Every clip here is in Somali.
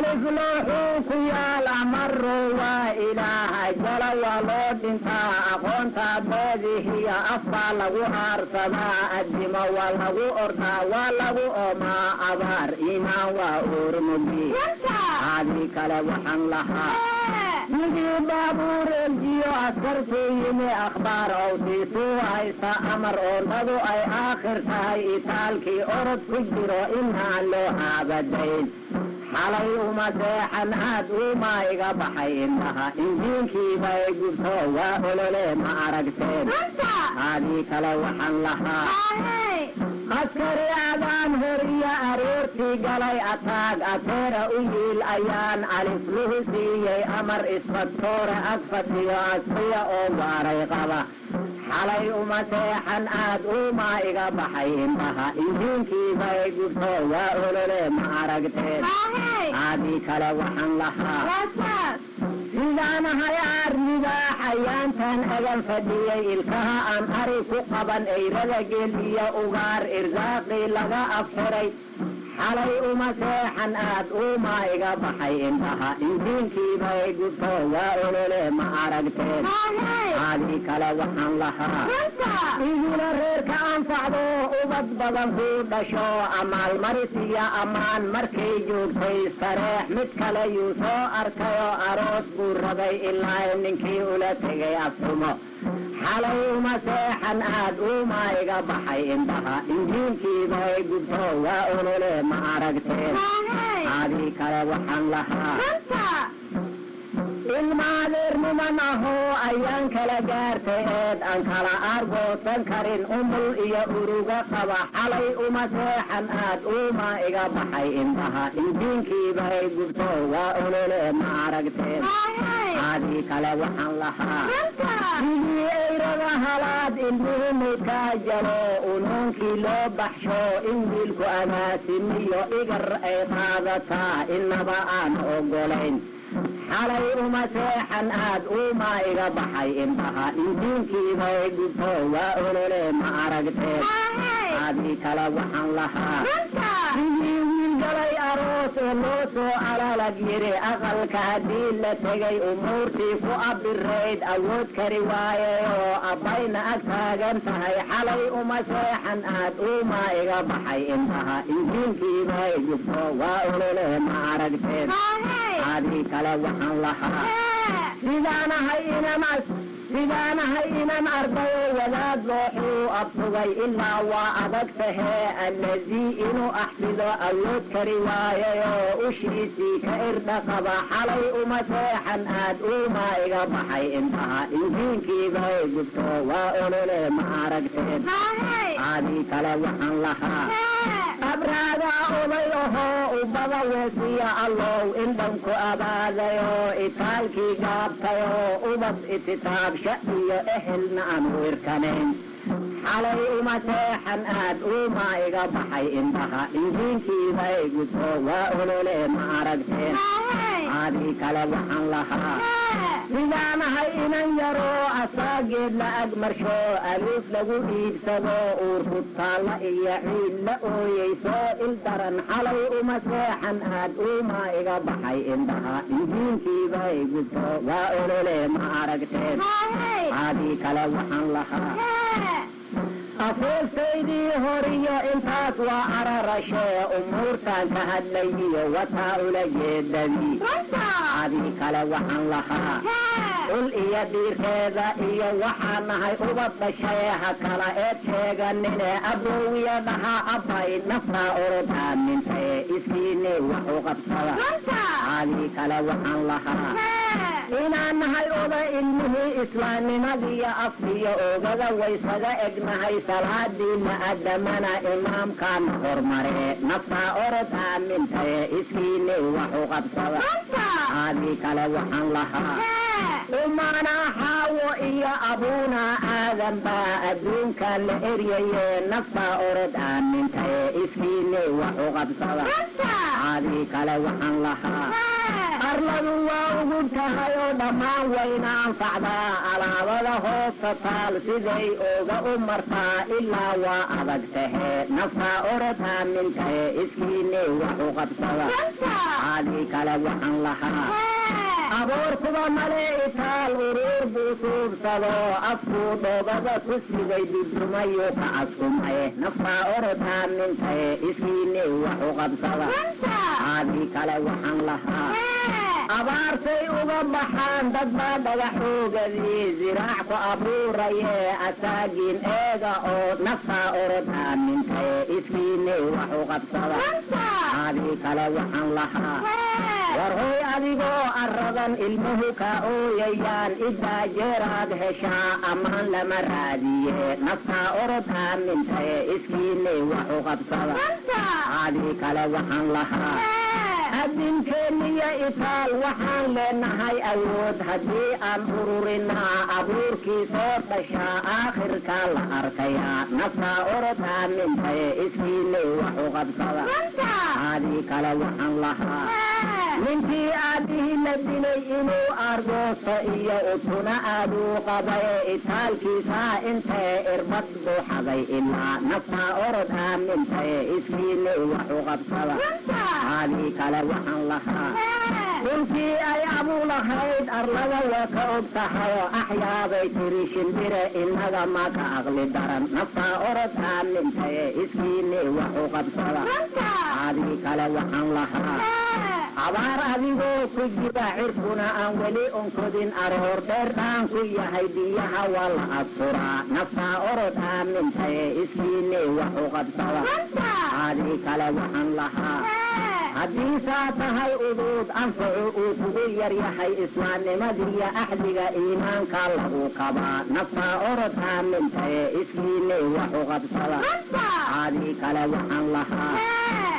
ألف لوحوك يا الأمر وإله جل ولود انتا أقونتا بوذي هي أفضل لغو أرسما الدم ولغو أرضا ولغو أما أبار إيمان وأورمدي هذه كلوحن لها نجي بابور الجيو أسكرتو يمي أخبار أو تيسو عيسى أمر أرضو أي آخر ساي إتالكي أرد كجرو إنها لوها بدين حالي ومسيحا هادو ما يقبحي إنها إنجينكي بايقبتو وأولولي ما أرقتين هذه كلوحن لها askari aadaan horiya aroortii galay ataag ateera u yiil ayaan alifluhu siiyey amar isfadtoore agfatiyo asfiya oo gaaray qaba xalay uma seexan aad uumaa iga baxay indhaha injiinkiibay gubto waa olole ma aragteen aadii kale waxaan lahaa sidaanahay arnigaa xayaantan agan fadhiyey ilkaha aan ari ku qaban eyrada geel iyo ugaar irsaaqii laga afxiray xalay uma seexan aad uumaa iga baxay indhaha injiinkiibay gubto waa olole ma aragteen aadii kale waxaan lahaa idina reerka anfacdo ubad badan ku dhasho amaalmaris iyo ammaan markay joogtay sareex mid kale yuu soo arkayoo aroos buu rabay ilaa ninkii ula tegay aftumo xalay uma seexan aad uumaa iga baxay indhaha injiinkiibay gubto waa olole ma aragteen aadii kale waxaan lahaa ilmaadeer niman ahoo ayaan kala gaartay eed aan kala argoosan karin umul iyo uruga qaba xalay uma seexan aad uumaa iga baxay indhaha injiinkiibay gubto waa olole ma aragteen aadii kale waxaan lahaa sidii eyrada halaad ilmuhu maydkaa jalo unuunkii loo baxsho in wiilku amaasimiyo igar ay qaadataa inaba aan ogolayn xalay uma seexan aad uumaa iga baxay indhaha injiinkiibay gubto waa olole ma aragteen aadii kale waxaan lahaa sidii wiil galay aroos oo loo soo alalag yiri aqalka haddii la tegay umuurtii ku abirayd awood kari waayey oo abbayna ag taagan tahay xalay uma seexan aad uumaa iga baxay indhaha injiinkiibay gubto waa olole ma aragteen aadii kale waxaan lahaa sidaanahay inan ardayo wadaad looxuu abtugay ilaa waa adag tahee alladii inuu axfido awood kari waayay oo ushiisii ka irdha qaba xalay uma seexan aad uumaa iga baxay indhaha injiinkiibay gubto waa olole ma aragteen aadii kale waxaan lahaa abraadaa oday ahoo ubada weesiya allow indhanku abaadayoo itaalkii gaabtayoo ubad ititaabsha iyo ehelna aan wirkanayn xalay uma seexan aad uumaa iga baxay indhaha injiinkiibay gubto waa olole ma aragteen aadii kale waxaan lahaa sidaanahay inan yaroo asaageed la ag marsho aluuf lagu iibsado uurku taalla iyo ciid la ooyeyso il daran xalay uma seexan aad uumaa iga baxay indhaha injiinkiibay gubto waa olole ma aragteen aadii kale waxaan lahaa afuurtaydii horiyo intaas waa ararashee umuurtaan ka hadlayiyo wataa ula jeedadii aadii kale waxaan lahaa ul iyo dhiirkeeda iyo waxaa nahay ubad dhashay ha kala eed sheeganine aboowiya dhaha abbay naftaa orodaa mintay iskiine wax u qabsada aadii kale waxaan lahaa inaan nahay oda ilmihii islaamnimadiiyo afkiyo oogada waysaga egnahay salaadii ma'adamana imaamkaan hormare naftaa orod aamintaye iskiine wax u qabsada aadii kale waxaan lahaa umanaa xaawo iyo abuunaa aadan baa adduunkan la eryaye naftaa orod aamintaye iskiine wax u qabsada aadii kale waxaan lahaa arladu waa ugu tahay oo dhammaan wayna anfacdaa alaabada hoosta taal siday ooga u martaa ilaa waa adag tahe naftaa orodaa mintahe iskiine wax u qabsada caadii kale waxaan lahaa aboorkuba male itaal uruur buu suubsado afkuu dhoobada ku sigay dudumayu ka askumaye naftaa orodaa mintahe iskiine wax u qabsada caadii kale waxaan lahaa abaartay uga baxaan dad baa dhagaxoogadii ziraac ku abuuraye asaagiin eega oo naftaa orodaa mintahe iskiine wax u qabsada caadii kale waxaan lahaa war hoy adigoo aradan ilmuhu ka ooyayaan idaa jeeraad heshaa ammaan lama raadiye naftaa orodaa mintahe iskiine wax u qabsada caadii kale waxaan lahaa adinkeeniya itaal waxaan leenahay awood haddii aan ururinaa abuurkii soo dhashaa aakhirkaa la arkayaa naftaa orodaa mintahe iskiine wax u qabsada caadii kale waxaan lahaa ninkii aabihii la dilay inuu argoosto iyo utuna aaduu qabaye itaalkiisaa intee irbad buu xaday ilaa naftaa orodaa mintahe iskiine wax u qabsada caadii kale waxaan lahaa dhulkii ay abuu lahayd arlada waa ka og tahayoo axyaabay tiri shimbire innaga ma ka aqli daran naftaa orodaa mintahe iskiine wax u qabsada caadii kale waxaan lahaa abaar adigoo ku jira cirkuna aan weli onkodin aroor dheer dhaan ku yahay biyaha waa la asturaa naftaa orodaa mintahe iskiine wax u qabsada caadii kale waxaan lahaa haddii saa tahay uduud anfacu uu kugu yaryahay islaamnimadiiyo axdiga iimaanka lagu kabaa naftaa orodaa mintahe iskiine wax u qabsada caadii kale waxaan lahaa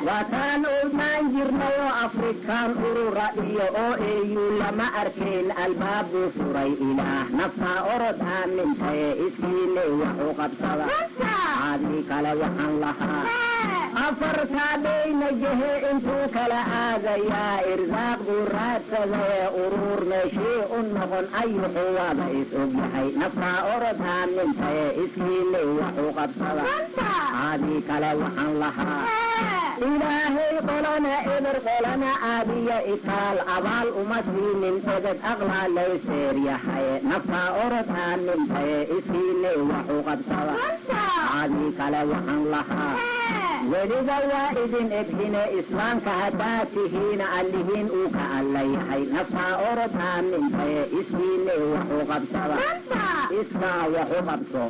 waataan ognaan jirnayoo afrikaan urura iyo oo eeyuu lama arkayn albaabuu furay ilaah naftaa orodaa mintahe iskiine wax u qabsada caadii kale waxaan lahaa afartaa dhayna jehe intuu kala aadayaa irsaaq buu raadsadee uruur meeshii u noqon ayuxu waaba is ogyahay naftaa orodaa mintahe iskiine wax u qabsada caadii kale waxaan lahaa ilaahay qolana eber qolana aadiya itaal abaal uma siinin eded aqlaa layseer yahay naftaa orodaa mintahe iskiine wax u qabsada caadii kale waxaan lahaa weliba waa idin eghine islaamka haddaad tihiina allihiin uu ka alla yahay naftaa orodaa mintahe iskiine wax u qabsada iskaa wax u qabso